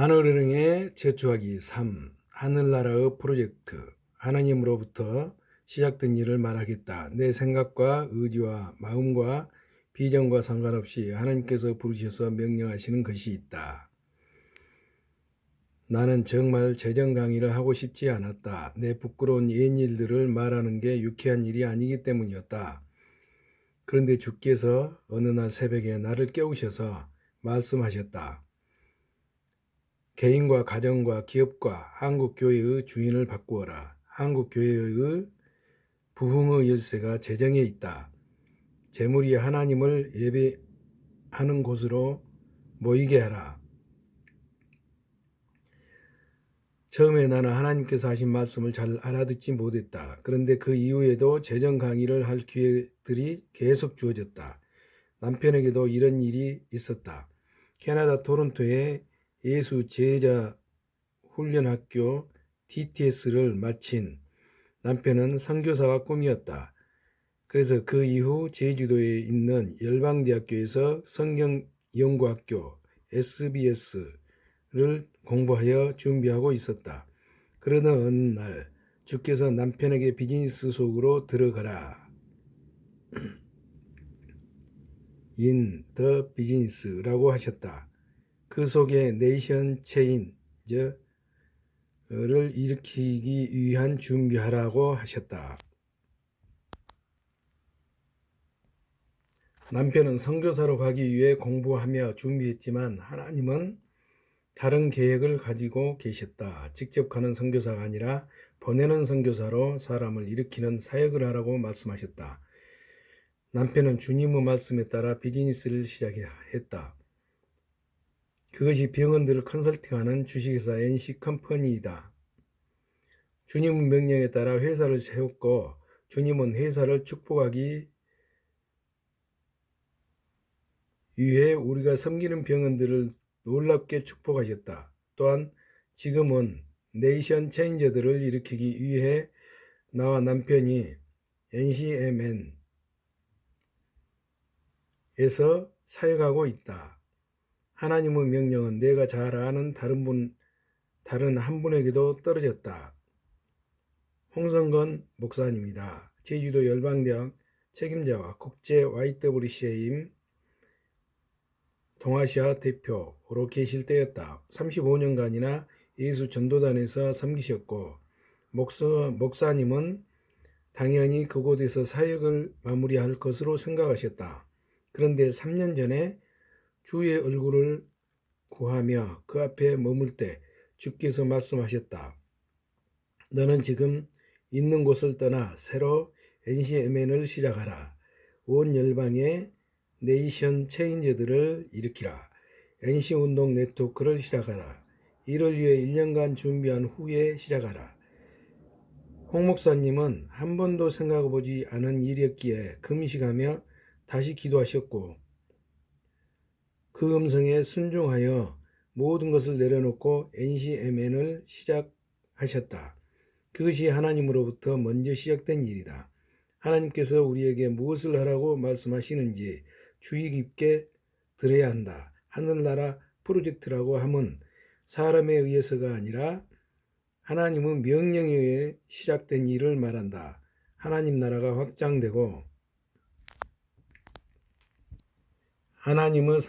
하늘은행에 저축하기 3. 하늘나라의 프로젝트. 하나님으로부터 시작된 일을 말하겠다. 내 생각과 의지와 마음과 비전과 상관없이 하나님께서 부르셔서 명령하시는 것이 있다. 나는 정말 재정 강의를 하고 싶지 않았다. 내 부끄러운 옛 일들을 말하는 게 유쾌한 일이 아니기 때문이었다. 그런데 주께서 어느 날 새벽에 나를 깨우셔서 말씀하셨다. 개인과 가정과 기업과 한국교회의 주인을 바꾸어라. 한국교회의 부흥의 열쇠가 재정에 있다. 재물이 하나님을 예배하는 곳으로 모이게 하라. 처음에 나는 하나님께서 하신 말씀을 잘 알아듣지 못했다. 그런데 그 이후에도 재정 강의를 할 기회들이 계속 주어졌다. 남편에게도 이런 일이 있었다. 캐나다 토론토에 예수 제자 훈련학교 TTS를 마친 남편은 선교사가 꿈이었다. 그래서 그 이후 제주도에 있는 열방대학교에서 성경연구학교 SBS를 공부하여 준비하고 있었다. 그러던 어느 날 주께서 남편에게 비즈니스 속으로 들어가라. 인 더 비즈니스라고 하셨다. 그 속에 네이션 체인저를 일으키기 위한 준비하라고 하셨다. 남편은 선교사로 가기 위해 공부하며 준비했지만 하나님은 다른 계획을 가지고 계셨다. 직접 가는 선교사가 아니라 보내는 선교사로 사람을 일으키는 사역을 하라고 말씀하셨다. 남편은 주님의 말씀에 따라 비즈니스를 시작했다. 그것이 병원들을 컨설팅하는 주식회사 NC컴퍼니이다. 주님의 명령에 따라 회사를 세웠고 주님은 회사를 축복하기 위해 우리가 섬기는 병원들을 놀랍게 축복하셨다. 또한 지금은 네이션 체인저들을 일으키기 위해 나와 남편이 NCMN에서 사역하고 있다. 하나님의 명령은 내가 잘 아는 다른 한 분에게도 떨어졌다. 홍성건 목사님이다. 제주도 열방대학 책임자와 국제 YWCA임 동아시아 대표로 계실 때였다. 35년간이나 예수 전도단에서 섬기셨고 목사님은 당연히 그곳에서 사역을 마무리할 것으로 생각하셨다. 그런데 3년 전에 주의 얼굴을 구하며 그 앞에 머물 때 주께서 말씀하셨다. 너는 지금 있는 곳을 떠나 새로 NCMN을 시작하라. 온 열방에 네이션 체인저들을 일으키라. NC운동 네트워크를 시작하라. 이를 위해 1년간 준비한 후에 시작하라. 홍 목사님은 한 번도 생각해보지 않은 일이었기에 금식하며 다시 기도하셨고 그 음성에 순종하여 모든 것을 내려놓고 NCMN을 시작하셨다. 그것이 하나님으로부터 먼저 시작된 일이다. 하나님께서 우리에게 무엇을 하라고 말씀하시는지 주의 깊게 들어야 한다. 하늘나라 프로젝트라고 함은 사람에 의해서가 아니라 하나님의 명령에 의해 시작된 일을 말한다. 하나님 나라가 확장되고 하나님의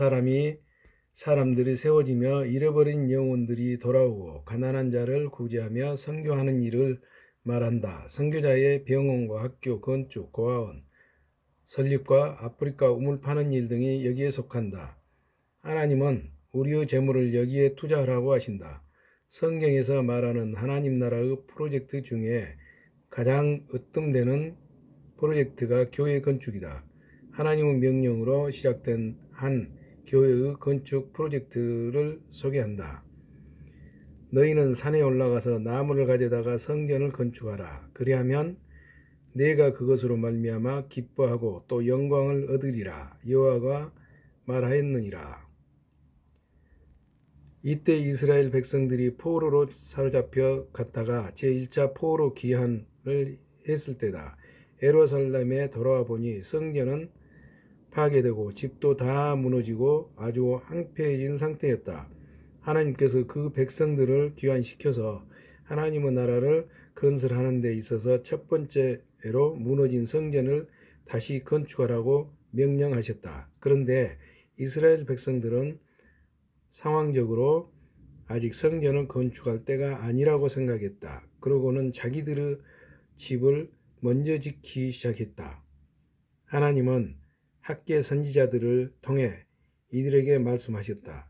사람들이 세워지며 잃어버린 영혼들이 돌아오고 가난한 자를 구제하며 선교하는 일을 말한다. 선교자의 병원과 학교, 건축, 고아원, 설립과 아프리카 우물 파는 일 등이 여기에 속한다. 하나님은 우리의 재물을 여기에 투자하라고 하신다. 성경에서 말하는 하나님 나라의 프로젝트 중에 가장 으뜸되는 프로젝트가 교회 건축이다. 하나님의 명령으로 시작된 한 교회의 건축 프로젝트를 소개한다. 너희는 산에 올라가서 나무를 가져다가 성전을 건축하라. 그리하면 내가 그것으로 말미암아 기뻐하고 또 영광을 얻으리라. 여호와가 말하였느니라. 이때 이스라엘 백성들이 포로로 사로잡혀 갔다가 제1차 포로 귀환을 했을 때다. 예루살렘에 돌아와 보니 성전은 파괴되고 집도 다 무너지고 아주 황폐해진 상태였다. 하나님께서 그 백성들을 귀환시켜서 하나님의 나라를 건설하는 데 있어서 첫 번째로 무너진 성전을 다시 건축하라고 명령하셨다. 그런데 이스라엘 백성들은 상황적으로 아직 성전을 건축할 때가 아니라고 생각했다. 그러고는 자기들의 집을 먼저 짓기 시작했다. 하나님은 학계 선지자들을 통해 이들에게 말씀하셨다.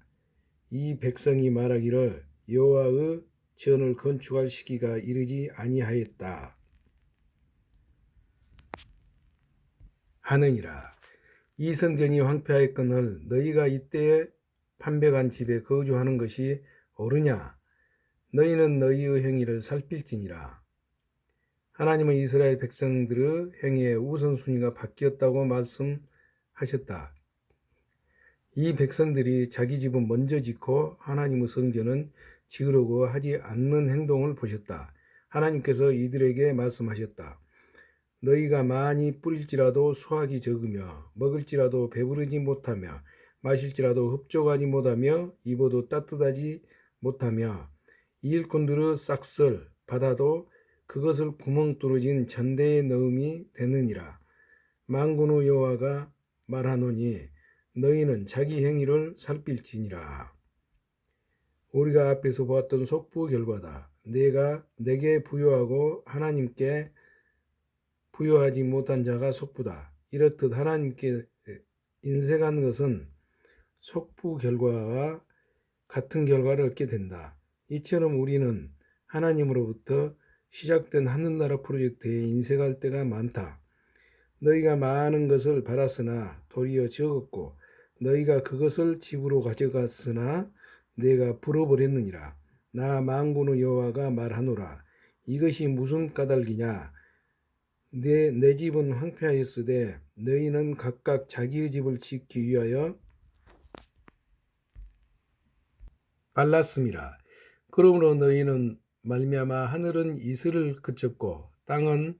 이 백성이 말하기를 여호와의 전을 건축할 시기가 이르지 아니하였다 하느니라. 이 성전이 황폐하였거늘 너희가 이때에 판백한 집에 거주하는 것이 옳으냐? 너희는 너희의 행위를 살필지니라. 하나님은 이스라엘 백성들의 행위의 우선순위가 바뀌었다고 말씀하셨다. 이 백성들이 자기 집은 먼저 짓고 하나님의 성전은 지으려고 하지 않는 행동을 보셨다. 하나님께서 이들에게 말씀하셨다. 너희가 많이 뿌릴지라도 수확이 적으며 먹을지라도 배부르지 못하며 마실지라도 흡족하지 못하며 입어도 따뜻하지 못하며 이 일꾼들의 싹을 받아도 그것을 구멍 뚫어진 잔대에 넣음이 되느니라. 만군의 여호와가 말하노니 너희는 자기 행위를 살필지니라. 우리가 앞에서 보았던 속부 결과다. 내가 내게 부여하고 하나님께 부여하지 못한 자가 속부다. 이렇듯 하나님께 인색한 것은 속부 결과와 같은 결과를 얻게 된다. 이처럼 우리는 하나님으로부터 시작된 하늘나라 프로젝트에 인색할 때가 많다. 너희가 많은 것을 받았으나 도리어 적었고 너희가 그것을 집으로 가져갔으나 내가 불어버렸느니라. 나 만군의 여호와가 말하노라. 이것이 무슨 까닭이냐? 내 집은 황폐하였으되 너희는 각각 자기의 집을 짓기 위하여 발랐음이라. 그러므로 너희는 말미암아 하늘은 이슬을 그쳤고 땅은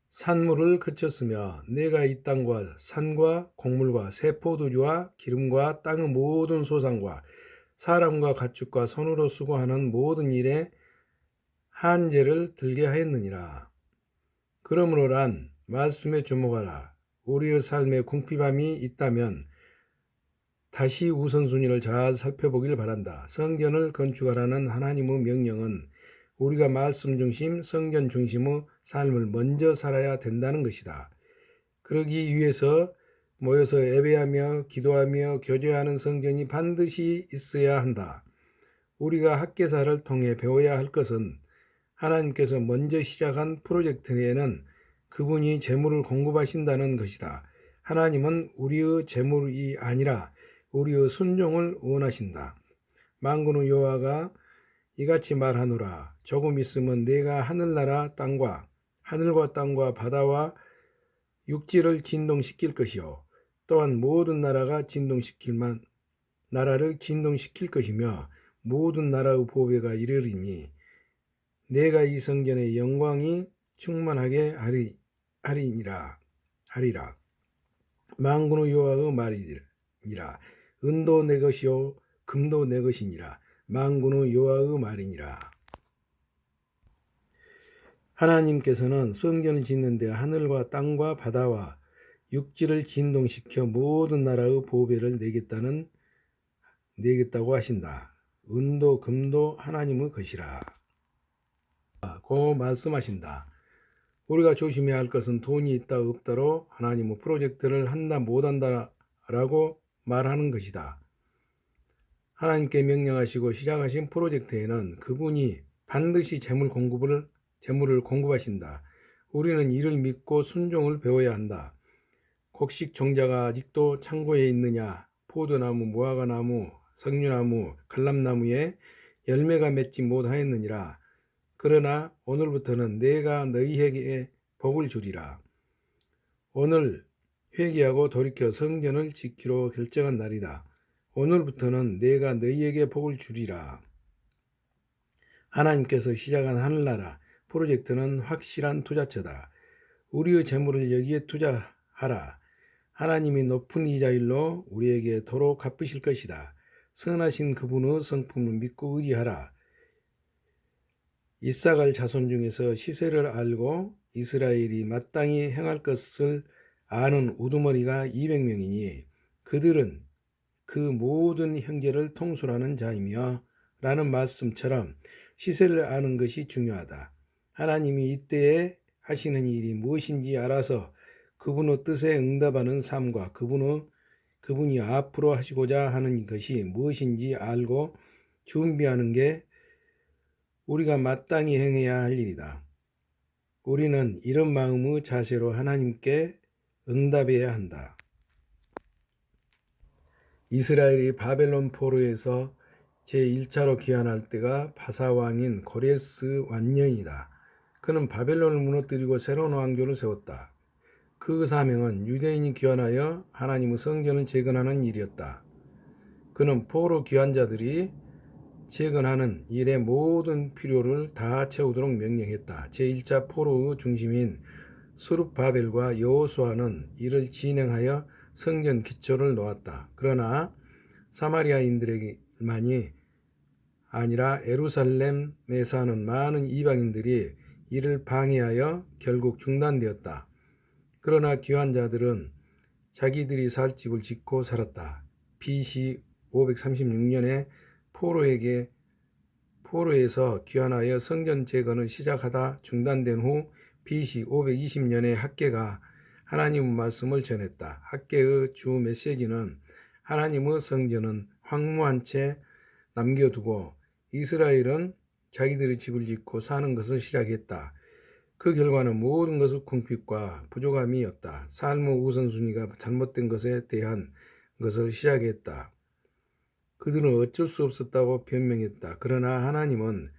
산물을 그쳤으며 내가 이 땅과 산과 곡물과 새 포도주와 기름과 땅의 모든 소산과 사람과 가축과 손으로 수고하는 모든 일에 한제를 들게 하였느니라. 그러므로란 말씀에 주목하라. 우리의 삶에 궁핍함이 있다면 다시 우선순위를 잘 살펴보길 바란다. 성전을 건축하라는 하나님의 명령은 우리가 말씀 중심, 성전 중심의 삶을 먼저 살아야 된다는 것이다. 그러기 위해서 모여서 예배하며 기도하며 교제하는 성전이 반드시 있어야 한다. 우리가 학계사를 통해 배워야 할 것은 하나님께서 먼저 시작한 프로젝트에는 그분이 재물을 공급하신다는 것이다. 하나님은 우리의 재물이 아니라 우리의 순종을 원하신다. 만군의 여호와가 이같이 말하노라. 조금 있으면 내가 하늘과 땅과 바다와 육지를 진동시킬 것이요 또한 모든 나라를 진동시킬 것이며 모든 나라의 보배가 이르리니 내가 이 성전의 영광이 충만하게 하리라. 만군의 여호와의 말이니라. 은도 내 것이요 금도 내 것이니라. 만군의 여호와의 말이니라. 하나님께서는 성전을 짓는데 하늘과 땅과 바다와 육지를 진동시켜 모든 나라의 보배를 내겠다고 하신다. 은도 금도 하나님의 것이라. 고 말씀하신다. 우리가 조심해야 할 것은 돈이 있다 없다로 하나님의 프로젝트를 한다 못한다라고 말하는 것이다. 하나님께 명령하시고 시작하신 프로젝트에는 그분이 반드시 재물을 공급하신다. 우리는 이를 믿고 순종을 배워야 한다. 곡식 종자가 아직도 창고에 있느냐? 포도나무, 무화과나무, 석류나무, 갈람나무에 열매가 맺지 못하였느니라. 그러나 오늘부터는 내가 너희에게 복을 주리라. 오늘 회개하고 돌이켜 성전을 지키로 결정한 날이다. 오늘부터는 내가 너희에게 복을 주리라. 하나님께서 시작한 하늘나라 프로젝트는 확실한 투자처다. 우리의 재물을 여기에 투자하라. 하나님이 높은 이자율로 우리에게 도로 갚으실 것이다. 선하신 그분의 성품을 믿고 의지하라. 이사갈 자손 중에서 시세를 알고 이스라엘이 마땅히 행할 것을 아는 우두머리가 200명이니 그들은 그 모든 형제를 통솔하는 자이며 라는 말씀처럼 시세를 아는 것이 중요하다. 하나님이 이때에 하시는 일이 무엇인지 알아서 그분의 뜻에 응답하는 삶과 그분이 앞으로 하시고자 하는 것이 무엇인지 알고 준비하는 게 우리가 마땅히 행해야 할 일이다. 우리는 이런 마음의 자세로 하나님께 응답해야 한다. 이스라엘이 바벨론 포로에서 제1차로 귀환할 때가 바사왕인 고레스 완년이다. 그는 바벨론을 무너뜨리고 새로운 왕조를 세웠다. 그 사명은 유대인이 귀환하여 하나님의 성전을 재건하는 일이었다. 그는 포로 귀환자들이 재건하는 일의 모든 필요를 다 채우도록 명령했다. 제1차 포로의 중심인 스룹바벨과 여호수아는 이를 진행하여 성전 기초를 놓았다. 그러나 사마리아인들만이 아니라 예루살렘에 사는 많은 이방인들이 이를 방해하여 결국 중단되었다. 그러나 귀환자들은 자기들이 살 집을 짓고 살았다. BC 536년에 포로에서 귀환하여 성전 재건을 시작하다 중단된 후 BC 520년에 학개가 하나님의 말씀을 전했다. 학개의 주 메시지는 하나님의 성전은 황무한 채 남겨두고 이스라엘은 자기들의 집을 짓고 사는 것을 시작했다. 그 결과는 모든 것은 궁핍과 부족함이었다. 삶의 우선순위가 잘못된 것에 대한 것을 시작했다. 그들은 어쩔 수 없었다고 변명했다. 그러나 하나님은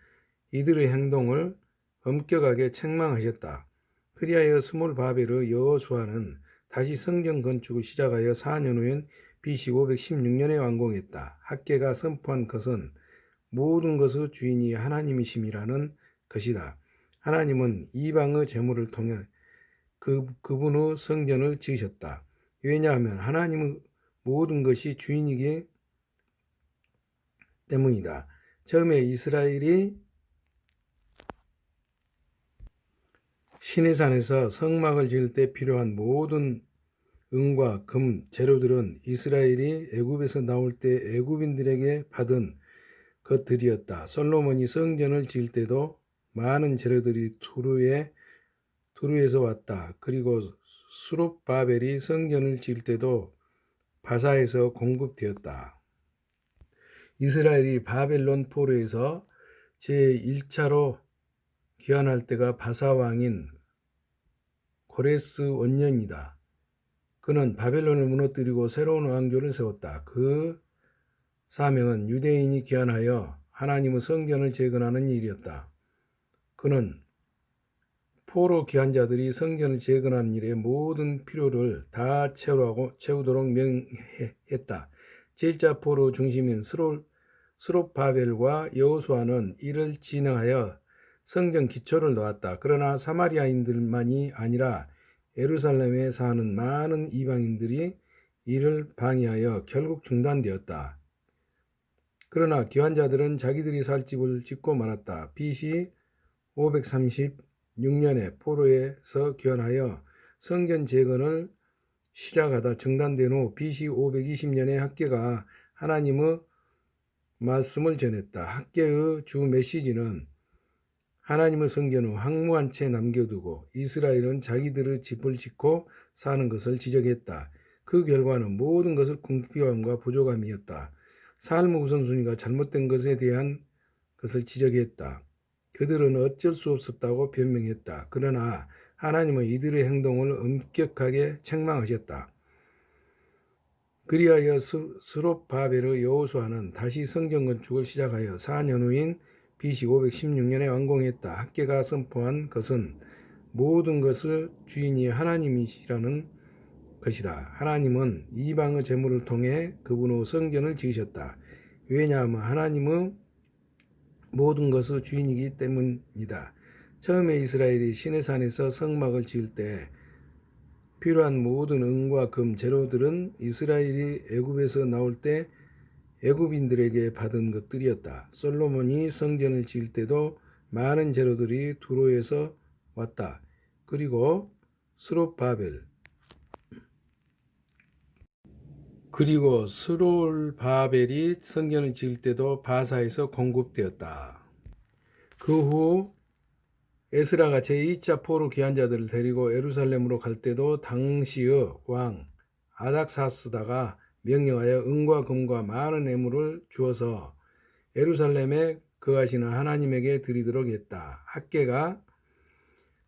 이들의 행동을 엄격하게 책망하셨다. 그리하여 스몰바벨의 여호수아는 다시 성전 건축을 시작하여 4년 후인 BC 516년에 완공했다. 학개가 선포한 것은 모든 것의 주인이 하나님이심이라는 것이다. 하나님은 이방의 재물을 통해 그분의 성전을 지으셨다. 왜냐하면 하나님의 모든 것이 주인이기 때문이다. 처음에 이스라엘이 시내산에서 성막을 지을 때 필요한 모든 은과 금 재료들은 이스라엘이 애굽에서 나올 때 애굽인들에게 받은 것들이었다. 솔로몬이 성전을 지을 때도 많은 재료들이 두루에서 왔다. 그리고 스룹바벨이 성전을 지을 때도 바사에서 공급되었다. 이스라엘이 바벨론 포로에서 제1차로 귀환할 때가 바사 왕인 고레스 원년이다. 그는 바벨론을 무너뜨리고 새로운 왕조를 세웠다. 그 사명은 유대인이 귀환하여 하나님의 성전을 재건하는 일이었다. 그는 포로 귀환자들이 성전을 재건하는 일에 모든 필요를 다 채우도록 명했다. 제1차 포로 중심인 스룹바벨과 여호수아는 이를 진행하여 성전 기초를 놓았다. 그러나 사마리아인들만이 아니라 예루살렘에 사는 많은 이방인들이 이를 방해하여 결국 중단되었다. 그러나 귀환자들은 자기들이 살 집을 짓고 말았다. BC 536년에 포로에서 귀환하여 성전 재건을 시작하다 중단된 후 BC 520년에 학개가 하나님의 말씀을 전했다. 학개의 주 메시지는 하나님의 성전은 황무한 채 남겨두고 이스라엘은 자기들의 집을 짓고 사는 것을 지적했다. 그 결과는 모든 것을 궁핍함과 부족함이었다. 삶의 우선순위가 잘못된 것에 대한 것을 지적했다. 그들은 어쩔 수 없었다고 변명했다. 그러나 하나님은 이들의 행동을 엄격하게 책망하셨다. 그리하여 스룹바벨의 여호수아는 다시 성전 건축을 시작하여 4년 후인 BC 516년에 완공했다. 학개가 선포한 것은 모든 것을 주인이 하나님이시라는 것이다. 하나님은 이방의 재물을 통해 그분의 성전을 지으셨다. 왜냐하면 하나님의 모든 것의 주인이기 때문이다. 처음에 이스라엘이 시내산에서 성막을 지을 때 필요한 모든 은과 금 재료들은 이스라엘이 애굽에서 나올 때 애굽인들에게 받은 것들이었다. 솔로몬이 성전을 지을 때도 많은 재료들이 두로에서 왔다. 그리고 스룹바벨이 성전을 지을 때도 바사에서 공급되었다. 그 후 에스라가 제2차 포로 귀한 자들을 데리고 예루살렘으로 갈 때도 당시의 왕 아닥사스다가 명령하여 은과 금과 많은 예물을 주어서 예루살렘에 거하시는 하나님에게 드리도록 했다. 학개가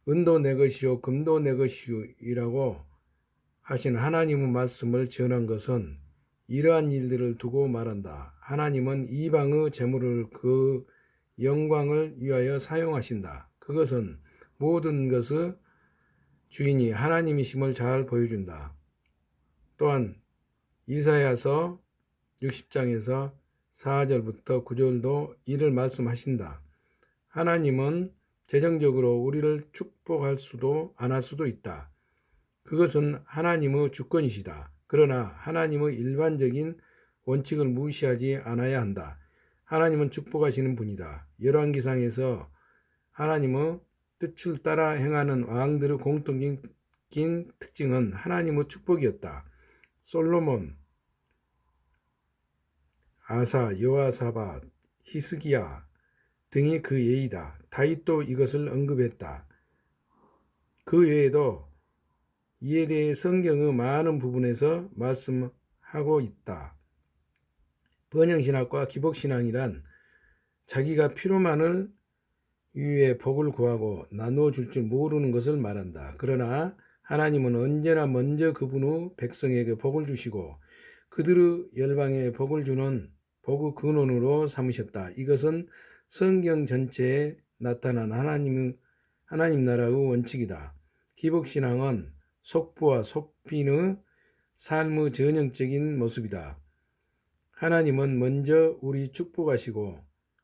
은도 내 것이요 금도 내 것이요이라고 하신 하나님의 말씀을 전한 것은 이러한 일들을 두고 말한다. 하나님은 이방의 재물을 그 영광을 위하여 사용하신다. 그것은 모든 것의 주인이 하나님이심을 잘 보여준다. 또한 이사야서 60장에서 4절부터 9절도 이를 말씀하신다. 하나님은 재정적으로 우리를 축복할 수도 안 할 수도 있다. 그것은 하나님의 주권이시다. 그러나 하나님의 일반적인 원칙을 무시하지 않아야 한다. 하나님은 축복하시는 분이다. 열왕기상에서 하나님의 뜻을 따라 행하는 왕들의 공통적인 특징은 하나님의 축복이었다. 솔로몬, 아사, 여호사밧, 히스기야 등이 그 예이다. 다윗도 이것을 언급했다. 그 외에도 이에 대해 성경의 많은 부분에서 말씀하고 있다. 번영신학과 기복신앙이란 자기가 필요만을 위해 복을 구하고 나누어 줄 줄 모르는 것을 말한다. 그러나 하나님은 언제나 먼저 그분의 백성에게 복을 주시고 그들의 열방에 복을 주는 복의 근원으로 삼으셨다. 이것은 성경 전체에 나타난 하나님 나라의 원칙이다. 기복신앙은 속부와 속빈의 삶의 전형적인 모습이다. 하나님은 먼저 우리를 축복하시고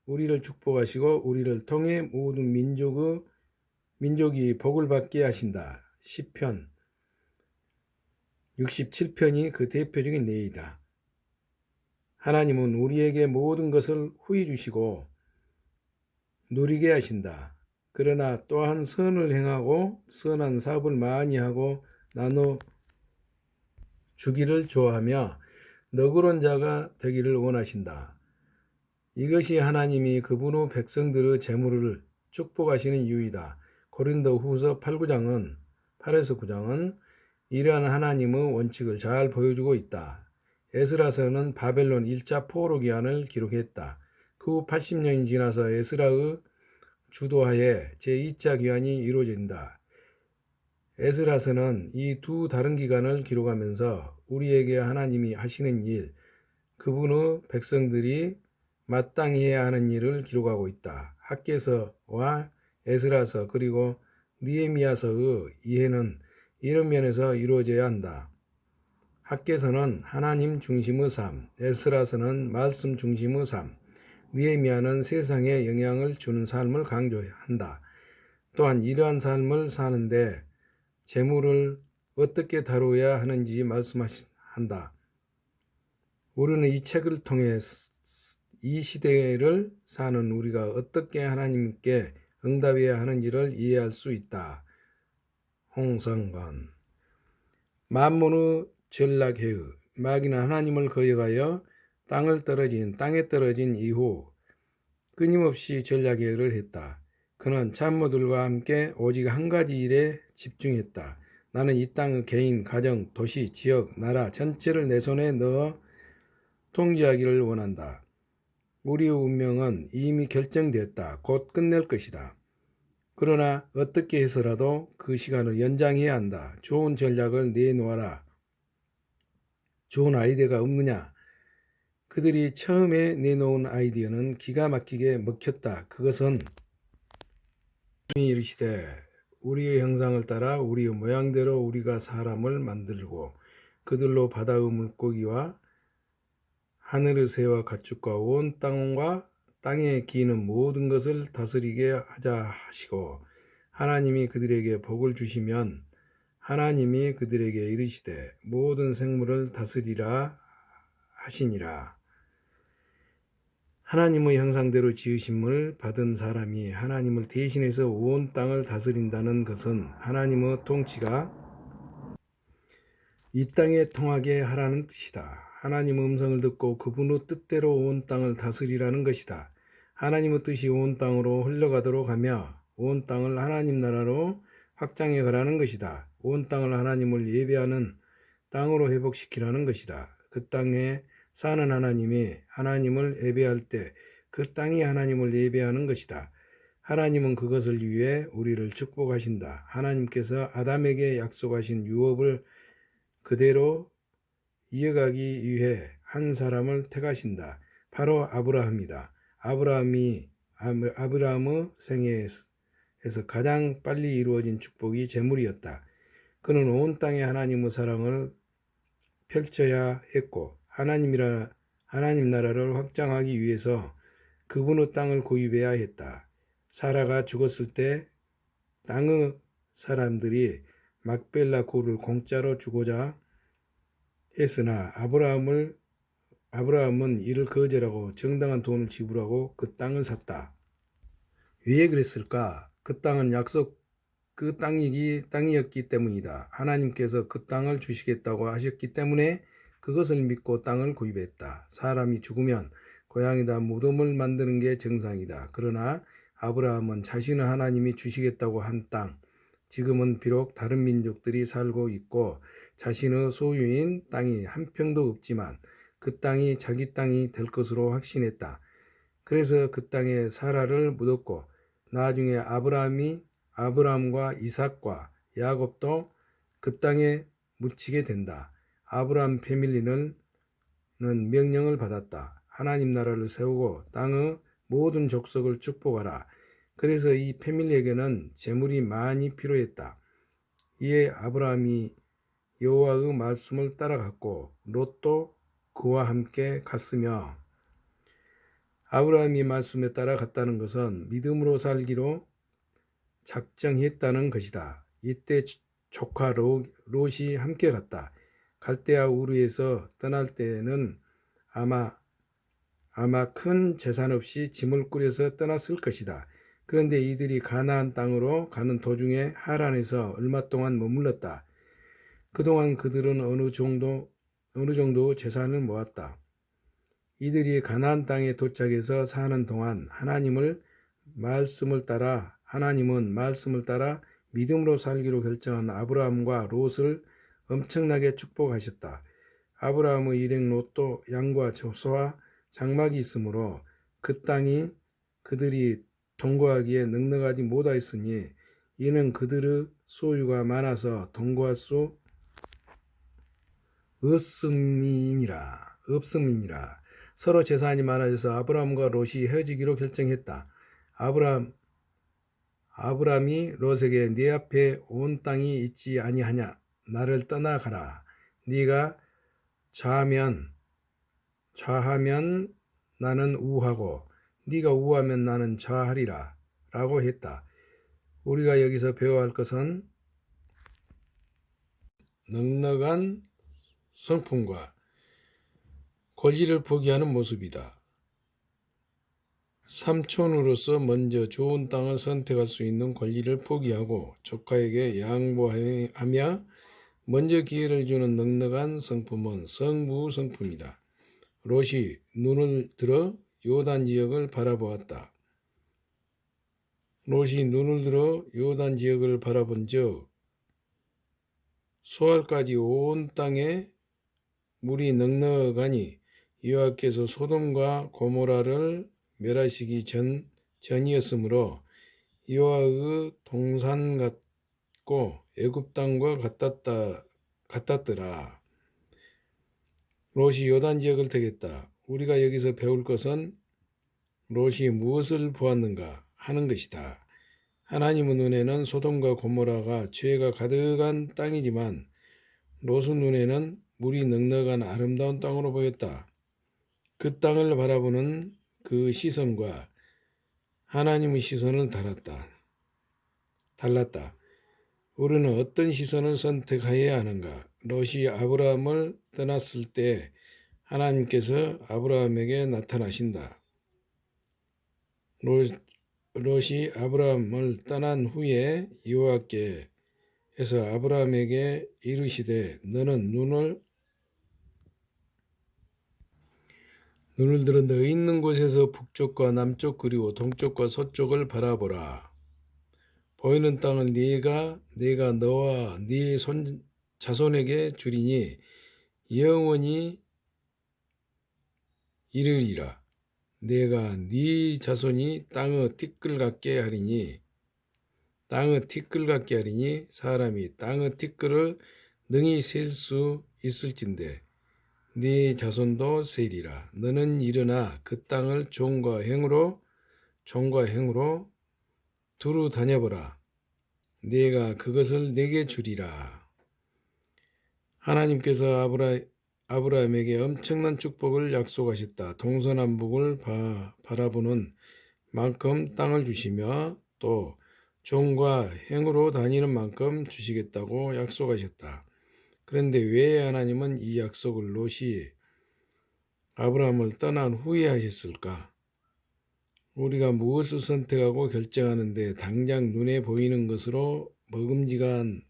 우리를 통해 모든 민족이 복을 받게 하신다. 시편 67편이 그 대표적인 예이다. 하나님은 우리에게 모든 것을 후히 주시고 누리게 하신다. 그러나 또한 선을 행하고 선한 사업을 많이 하고 나눠 주기를 좋아하며 너그러운 자가 되기를 원하신다. 이것이 하나님이 그분의 백성들의 재물을 축복하시는 이유이다. 고린도후서 8에서 9장은 이러한 하나님의 원칙을 잘 보여주고 있다. 에스라서는 바벨론 1차 포로 기한을 기록했다. 그 후 80년이 지나서 에스라의 주도하에 제2차 기한이 이루어진다. 에스라서는 이 두 다른 기간을 기록하면서 우리에게 하나님이 하시는 일, 그분의 백성들이 마땅히 해야 하는 일을 기록하고 있다. 학개서와 에스라서 그리고 느헤미야서의 이해는 이런 면에서 이루어져야 한다. 학개서는 하나님 중심의 삶, 에스라서는 말씀 중심의 삶, 느헤미야는 세상에 영향을 주는 삶을 강조한다. 또한 이러한 삶을 사는데 재물을 어떻게 다루어야 하는지 말씀한다. 우리는 이 책을 통해 이 시대를 사는 우리가 어떻게 하나님께 응답해야 하는지를 이해할 수 있다. 홍성건 만문의 전락해의 마귀는 하나님을 거역하여 땅에 떨어진 이후 끊임없이 전략회의를 했다. 그는 참모들과 함께 오직 한 가지 일에 집중했다. 나는 이 땅의 개인, 가정, 도시, 지역, 나라 전체를 내 손에 넣어 통제하기를 원한다. 우리의 운명은 이미 결정되었다. 곧 끝낼 것이다. 그러나 어떻게 해서라도 그 시간을 연장해야 한다. 좋은 전략을 내놓아라. 좋은 아이디어가 없느냐? 그들이 처음에 내놓은 아이디어는 기가 막히게 먹혔다. 그것은 이르시되 우리의 형상을 따라 우리의 모양대로 우리가 사람을 만들고 그들로 바다의 물고기와 하늘의 새와 가축과 온 땅과 땅에 기는 모든 것을 다스리게 하자 하시고 하나님이 그들에게 복을 주시면 하나님이 그들에게 이르시되 모든 생물을 다스리라 하시니라. 하나님의 형상대로 지으심을 받은 사람이 하나님을 대신해서 온 땅을 다스린다는 것은 하나님의 통치가 이 땅에 통하게 하라는 뜻이다. 하나님의 음성을 듣고 그분의 뜻대로 온 땅을 다스리라는 것이다. 하나님의 뜻이 온 땅으로 흘러가도록 하며 온 땅을 하나님 나라로 확장해 가라는 것이다. 온 땅을 하나님을 예배하는 땅으로 회복시키라는 것이다. 그 땅에 사는 하나님이 하나님을 예배할 때 그 땅이 하나님을 예배하는 것이다. 하나님은 그것을 위해 우리를 축복하신다. 하나님께서 아담에게 약속하신 유업을 그대로 이어가기 위해 한 사람을 택하신다. 바로 아브라함이다. 아브라함의 생애에서 가장 빨리 이루어진 축복이 재물이었다. 그는 온 땅에 하나님의 사랑을 펼쳐야 했고 하나님 나라를 확장하기 위해서 그분의 땅을 구입해야 했다. 사라가 죽었을 때 땅의 사람들이 막벨라 고를 공짜로 주고자 했으나 아브라함은 이를 거절하고 정당한 돈을 지불하고 그 땅을 샀다. 왜 그랬을까? 그 땅은 그 땅이었기 때문이다. 하나님께서 그 땅을 주시겠다고 하셨기 때문에 그것을 믿고 땅을 구입했다. 사람이 죽으면 고향에다 무덤을 만드는 게 정상이다. 그러나 아브라함은 자신은 하나님이 주시겠다고 한 땅, 지금은 비록 다른 민족들이 살고 있고 자신의 소유인 땅이 한 평도 없지만 그 땅이 자기 땅이 될 것으로 확신했다. 그래서 그 땅에 사라를 묻었고 나중에 아브라함과 이삭과 야곱도 그 땅에 묻히게 된다. 아브라함 패밀리는 명령을 받았다. 하나님 나라를 세우고 땅의 모든 족속을 축복하라. 그래서 이 패밀리에게는 재물이 많이 필요했다. 이에 아브라함이 여호와의 말씀을 따라갔고 롯도 그와 함께 갔으며 아브라함이 말씀에 따라 갔다는 것은 믿음으로 살기로 작정했다는 것이다. 이때 조카 롯이 함께 갔다. 갈대아 우르에서 떠날 때는 아마 큰 재산 없이 짐을 꾸려서 떠났을 것이다. 그런데 이들이 가나안 땅으로 가는 도중에 하란에서 얼마 동안 머물렀다. 그동안 그들은 어느 정도 재산을 모았다. 이들이 가나안 땅에 도착해서 사는 동안 하나님은 말씀을 따라 믿음으로 살기로 결정한 아브라함과 롯을 엄청나게 축복하셨다. 아브라함의 일행 롯도 양과 소와 장막이 있으므로 그 땅이 그들이 동거하기에 넉넉하지 못하였으니 이는 그들의 소유가 많아서 동거할 수 없음이니라. 서로 재산이 많아져서 아브라함과 롯이 헤어지기로 결정했다. 아브라함이 롯에게 네 앞에 온 땅이 있지 아니하냐? 나를 떠나가라. 네가 좌하면 나는 우하고 네가 우하면 나는 좌하리라 라고 했다. 우리가 여기서 배워야 할 것은 넉넉한 성품과 권리를 포기하는 모습이다. 삼촌으로서 먼저 좋은 땅을 선택할 수 있는 권리를 포기하고 조카에게 양보하며 먼저 기회를 주는 넉넉한 성품은 성부성품이다. 롯이 눈을 들어 요단 지역을 바라보았다. 롯이 눈을 들어 요단 지역을 바라본 즉 소알까지 온 땅에 물이 넉넉하니 여호와께서 소돔과 고모라를 멸하시기 전이었으므로 여호와의 동산 같고 애굽 땅과 같았더라. 롯이 요단 지역을 택했다. 우리가 여기서 배울 것은 롯이 무엇을 보았는가 하는 것이다. 하나님의 눈에는 소돔과 고모라가 죄가 가득한 땅이지만 롯의 눈에는 물이 넉넉한 아름다운 땅으로 보였다. 그 땅을 바라보는 그 시선과 하나님의 시선은 달랐다. 우리는 어떤 시선을 선택해야 하는가? 롯이 아브라함을 떠났을 때 하나님께서 아브라함에게 나타나신다. 롯이 아브라함을 떠난 후에 여호와께서 아브라함에게 이르시되 너는 눈을 들어 너 있는 곳에서 북쪽과 남쪽 그리고 동쪽과 서쪽을 바라보라. 보이는 땅을 내가 너와 네 자손에게 주리니 영원히 이르리라. 내가 네 자손이 땅의 티끌 같게 하리니 사람이 땅의 티끌을 능히 셀 수 있을진데 네 자손도 세리라. 너는 일어나 그 땅을 종과 행으로 두루 다녀보라. 내가 그것을 내게 주리라. 하나님께서 아브라함에게 엄청난 축복을 약속하셨다. 동서남북을 바라보는 만큼 땅을 주시며 또 종과 행으로 다니는 만큼 주시겠다고 약속하셨다. 그런데 왜 하나님은 이 약속을 롯이 아브라함을 떠난 후에 하셨을까? 우리가 무엇을 선택하고 결정하는데 당장 눈에 보이는 것으로 먹음직한,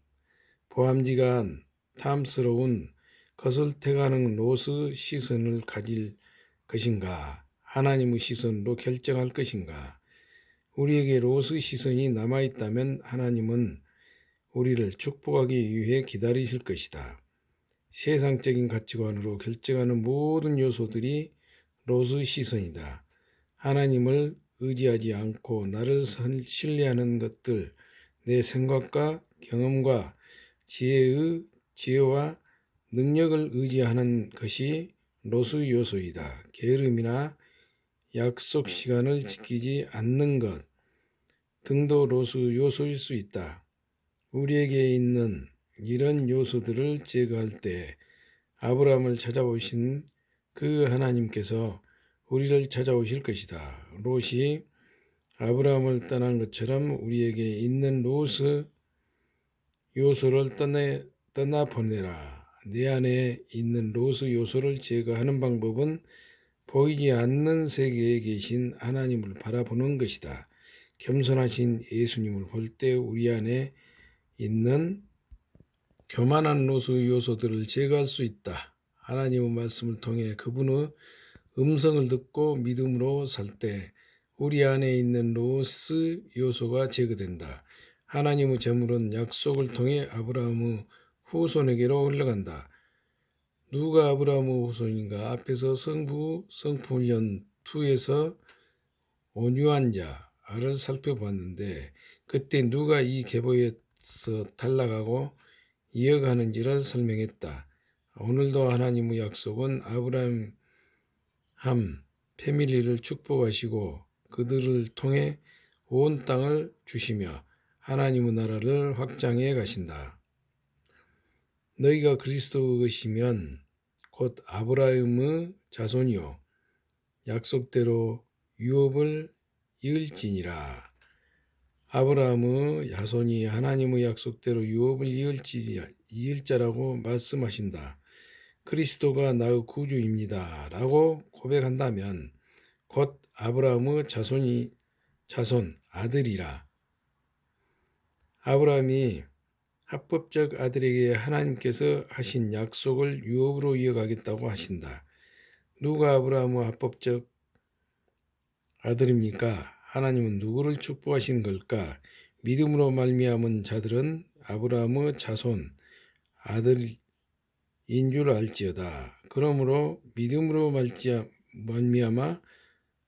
보암직한, 탐스러운 것을 택하는 롯의 시선을 가질 것인가? 하나님의 시선으로 결정할 것인가? 우리에게 롯의 시선이 남아있다면 하나님은 우리를 축복하기 위해 기다리실 것이다. 세상적인 가치관으로 결정하는 모든 요소들이 롯의 시선이다. 하나님을 의지하지 않고 나를 신뢰하는 것들, 내 생각과 경험과 지혜와 능력을 의지하는 것이 롯의 요소이다. 게으름이나 약속 시간을 지키지 않는 것 등도 롯의 요소일 수 있다. 우리에게 있는 이런 요소들을 제거할 때 아브라함을 찾아오신 그 하나님께서 우리를 찾아오실 것이다. 롯이 아브라함을 떠난 것처럼 우리에게 있는 롯의 요소를 떠나보내라. 내 안에 있는 롯의 요소를 제거하는 방법은 보이지 않는 세계에 계신 하나님을 바라보는 것이다. 겸손하신 예수님을 볼 때 우리 안에 있는 교만한 롯의 요소들을 제거할 수 있다. 하나님의 말씀을 통해 그분의 음성을 듣고 믿음으로 살 때 우리 안에 있는 롯의 요소가 제거된다. 하나님의 재물은 약속을 통해 아브라함의 후손에게로 흘러간다. 누가 아브라함의 후손인가? 앞에서 성품훈련 2에서 온유한 자를 살펴봤는데 그때 누가 이 계보에서 탈락하고 이어가는지를 설명했다. 오늘도 하나님의 약속은 아브라함 패밀리를 축복하시고 그들을 통해 온 땅을 주시며 하나님의 나라를 확장해 가신다. 너희가 그리스도의 것이면 곧 아브라함의 자손이요 약속대로 유업을 이을지니라. 아브라함의 자손이 하나님의 약속대로 유업을 이을 자라고 말씀하신다. 그리스도가 나의 구주입니다. 라고 고백한다면 곧 아브라함의 자손 아들이라. 아브라함이 합법적 아들에게 하나님께서 하신 약속을 유업으로 이어가겠다고 하신다. 누가 아브라함의 합법적 아들입니까? 하나님은 누구를 축복하신 걸까? 믿음으로 말미암은 자들은 아브라함의 자손 아들인 줄 알지어다. 그러므로 믿음으로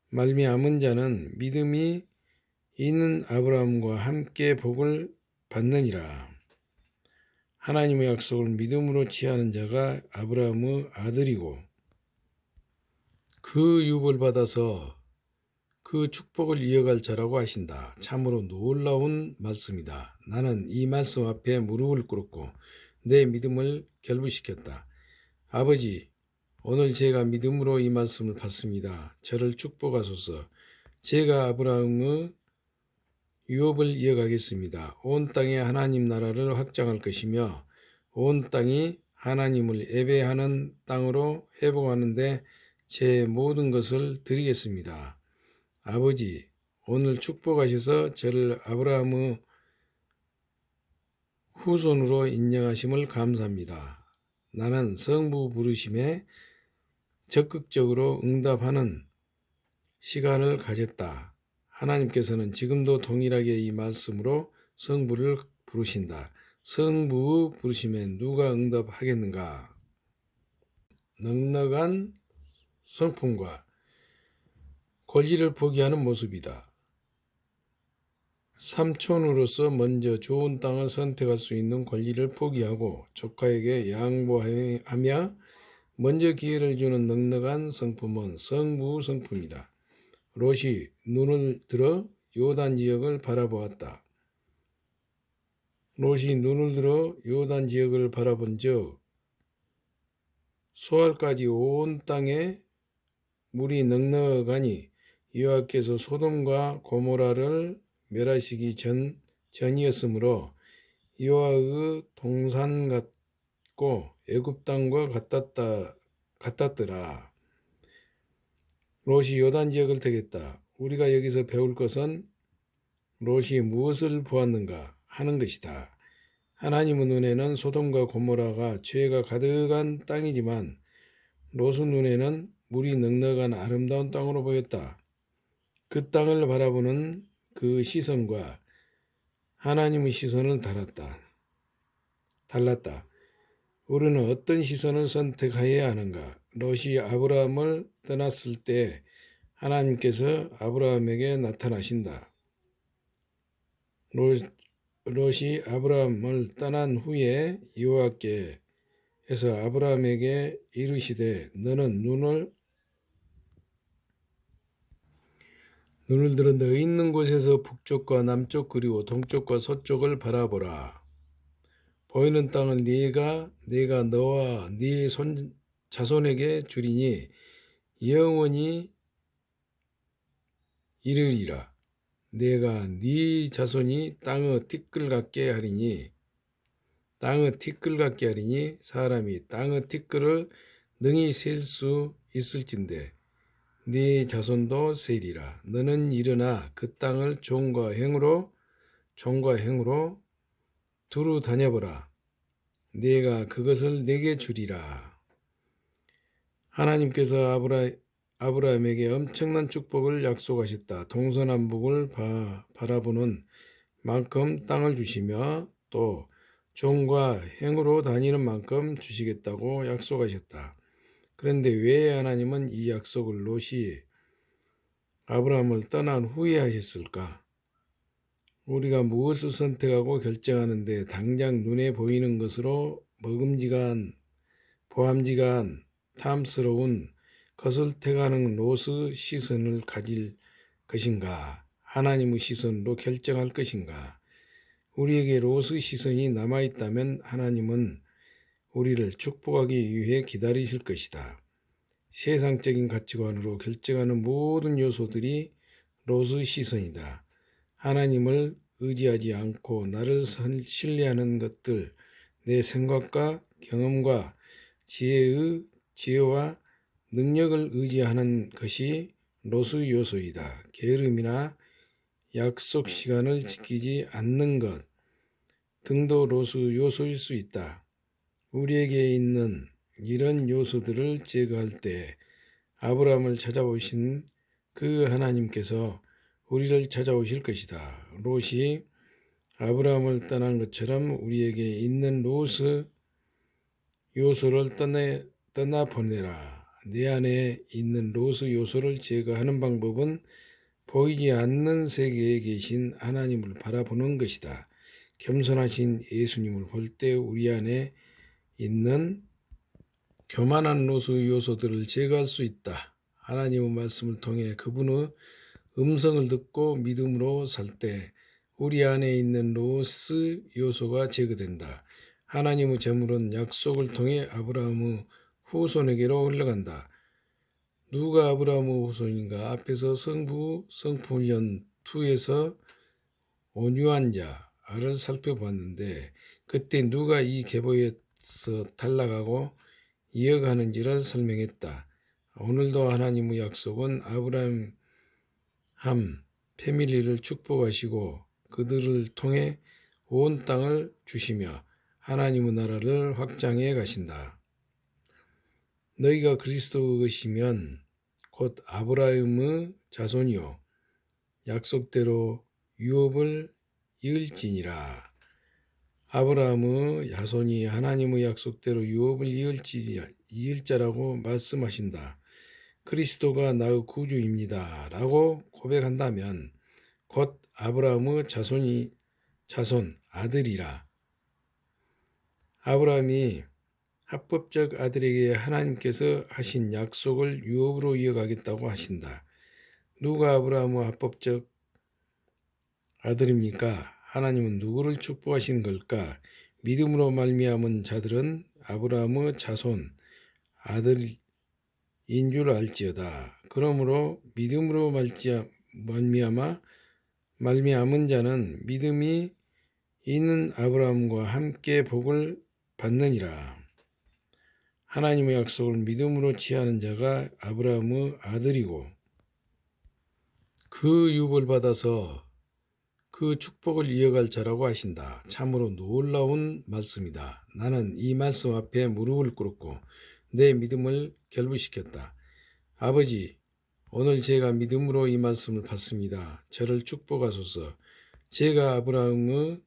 말미암은 자는 믿음이 있는 아브라함과 함께 복을 받느니라. 하나님의 약속을 믿음으로 취하는 자가 아브라함의 아들이고 그 유업을 받아서 그 축복을 이어갈 자라고 하신다. 참으로 놀라운 말씀이다. 나는 이 말씀 앞에 무릎을 꿇었고 내 믿음을 결부시켰다. 아버지, 오늘 제가 믿음으로 이 말씀을 받습니다. 저를 축복하소서. 제가 아브라함의 유업을 이어가겠습니다. 온 땅에 하나님 나라를 확장할 것이며 온 땅이 하나님을 예배하는 땅으로 회복하는데 제 모든 것을 드리겠습니다. 아버지, 오늘 축복하셔서 저를 아브라함의 후손으로 인정하심을 감사합니다. 나는 성부 부르심에 적극적으로 응답하는 시간을 가졌다. 하나님께서는 지금도 동일하게 이 말씀으로 성부를 부르신다. 성부 부르심에 누가 응답하겠는가? 넉넉한 성품과 권리를 포기하는 모습이다. 삼촌으로서 먼저 좋은 땅을 선택할 수 있는 권리를 포기하고 조카에게 양보하며 먼저 기회를 주는 넉넉한 성품은 성부 성품이다. 롯이 눈을 들어 요단 지역을 바라보았다. 롯이 눈을 들어 요단 지역을 바라본 즉 소알까지 온 땅에 물이 넉넉하니 여호와께서 소돔과 고모라를 멸하시기 전이었으므로 여호와의 동산 같고 애굽 땅과 같았더라. 롯이 요단 지역을 택했다. 우리가 여기서 배울 것은 롯이 무엇을 보았는가 하는 것이다. 하나님의 눈에는 소돔과 고모라가 죄가 가득한 땅이지만 롯의 눈에는 물이 넉넉한 아름다운 땅으로 보였다. 그 땅을 바라보는 그 시선과 하나님의 시선은 달랐다. 우리는 어떤 시선을 선택해야 하는가? 롯이 아브라함을 떠났을 때 하나님께서 아브라함에게 나타나신다. 롯이 아브라함을 떠난 후에 여호와께서 아브라함에게 이르시되 너는 눈을 들어 너 있는 곳에서 북쪽과 남쪽 그리고 동쪽과 서쪽을 바라보라. 보이는 땅을 내가 너와 네 자손에게 주리니 영원히 이르리라. 내가 네 자손이 땅의 티끌 같게 하리니 사람이 땅의 티끌을 능히 셀 수 있을진데 네 자손도 세리라. 너는 일어나 그 땅을 종과 행으로 두루 다녀보라. 내가 그것을 내게 주리라. 하나님께서 아브라함에게 엄청난 축복을 약속하셨다. 동서남북을 바라보는 만큼 땅을 주시며 또 종과 행으로 다니는 만큼 주시겠다고 약속하셨다. 그런데 왜 하나님은 이 약속을 롯이 아브라함을 떠난 후에 하셨을까? 우리가 무엇을 선택하고 결정하는데 당장 눈에 보이는 것으로 먹음직한, 보암직한, 탐스러운 것을 택하는 롯의 시선을 가질 것인가? 하나님의 시선으로 결정할 것인가? 우리에게 롯의 시선이 남아있다면 하나님은 우리를 축복하기 위해 기다리실 것이다. 세상적인 가치관으로 결정하는 모든 요소들이 롯의 시선이다. 하나님을 의지하지 않고 나를 신뢰하는 것들, 내 생각과 경험과 지혜와 능력을 의지하는 것이 롯의 요소이다. 게으름이나 약속 시간을 지키지 않는 것 등도 롯의 요소일 수 있다. 우리에게 있는 이런 요소들을 제거할 때 아브라함을 찾아오신 그 하나님께서 우리를 찾아오실 것이다. 롯이 아브라함을 떠난 것처럼 우리에게 있는 롯의 요소를 떠나보내라. 내 안에 있는 롯의 요소를 제거하는 방법은 보이지 않는 세계에 계신 하나님을 바라보는 것이다. 겸손하신 예수님을 볼 때 우리 안에 있는 교만한 롯의 요소들을 제거할 수 있다. 하나님의 말씀을 통해 그분의 음성을 듣고 믿음으로 살 때 우리 안에 있는 롯의 요소가 제거된다. 하나님의 재물은 약속을 통해 아브라함의 후손에게로 흘러간다. 누가 아브라함의 후손인가? 앞에서 성품훈련 2에서 온유한 자를 살펴봤는데 그때 누가 이 계보에서 탈락하고 이어가는지를 설명했다. 오늘도 하나님의 약속은 아브라함 패밀리를 축복하시고 그들을 통해 온 땅을 주시며 하나님의 나라를 확장해 가신다. 너희가 그리스도이시면 곧 아브라함의 자손이요 약속대로 유업을 이을지니라. 아브라함의 자손이 하나님의 약속대로 유업을 이을 자라고 말씀하신다. 그리스도가 나의 구주입니다. 라고 고백한다면 곧 아브라함의 자손 아들이라. 아브라함이 합법적 아들에게 하나님께서 하신 약속을 유업으로 이어가겠다고 하신다. 누가 아브라함의 합법적 아들입니까? 하나님은 누구를 축복하시는 걸까? 믿음으로 말미암은 자들은 아브라함의 자손 아들인 줄 알지어다. 그러므로 믿음으로 말미암은 자는 믿음이 있는 아브라함과 함께 복을 받느니라. 하나님의 약속을 믿음으로 취하는 자가 아브라함의 아들이고 그 유업을 받아서 그 축복을 이어갈 자라고 하신다. 참으로 놀라운 말씀이다. 나는 이 말씀 앞에 무릎을 꿇었고 내 믿음을 결부시켰다. 아버지, 오늘 제가 믿음으로 이 말씀을 받습니다. 저를 축복하소서. 제가 아브라함의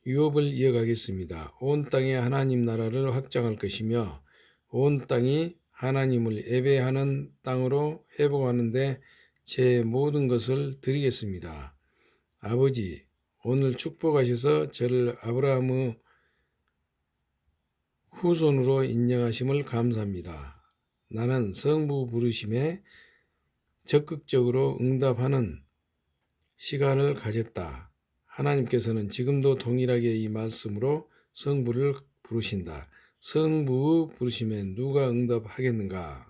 유업을 이어가겠습니다. 온 땅에 하나님 나라를 확장할 것이며 온 땅이 하나님을 예배하는 땅으로 회복하는데 제 모든 것을 드리겠습니다. 아버지, 오늘 축복하셔서 저를 아브라함의 후손으로 인정하심을 감사합니다. 나는 성부 부르심에 적극적으로 응답하는 시간을 가졌다. 하나님께서는 지금도 동일하게 이 말씀으로 성부를 부르신다. 성부 부르심에 누가 응답하겠는가?